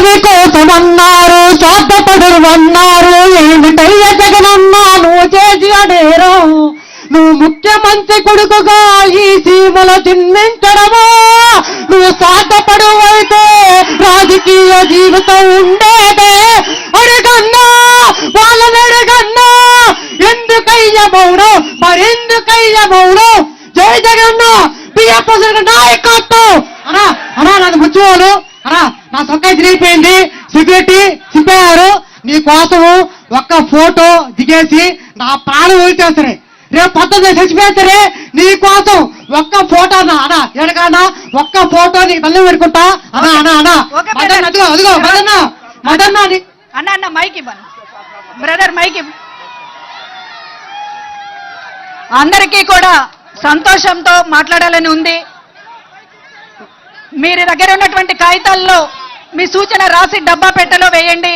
పదవి కోసమన్నారు, స్వార్థపడులు అన్నారు. ఏమిటయ్య జగనన్నా నువ్వు చేసి అడేరం? నువ్వు ముఖ్యమంత్రి కొడుకుగా ఈ సీమలో జన్మించడమా? నువ్వు స్వార్థపడు అయితే రాజకీయ జీవితం ఉండేదే. అడుగన్నా వాళ్ళని అడుగన్నా, ఎందుకయ్య మౌనం, మరెందుకయ్య మౌనం? జై జగన్న బిఎఫ్ నాయకత్వం. అనా అనా నాది ముచ్చుకోవాలి అనా, నా సొక్కాయి తిరిగిపోయింది. సెక్యూరిటీ చింపేవారు. నీ కోసము ఒక్క ఫోటో దిగేసి నా ప్రాణం వదిలిచేస్తారే. రేపు పొద్దున్న చచ్చిపోతారే నీ కోసం ఒక్క ఫోటో అన్నా. అనా ఎడకన్నా ఒక్క ఫోటో నీ తల్లి పెట్టుకుంటా. అనా అనా అనా మదన్న, అదిగో అదిగో మదన్న మదన్న అన్న అన్న మైక్ ఇవ్వను బ్రదర్, మైక్ ఇవ్వ. అందరికీ కూడా సంతోషంతో మాట్లాడాలని ఉంది. మీరు దగ్గర ఉన్నటువంటి కాగితాల్లో మీ సూచన రాసి డబ్బా పెట్టెలో వేయండి.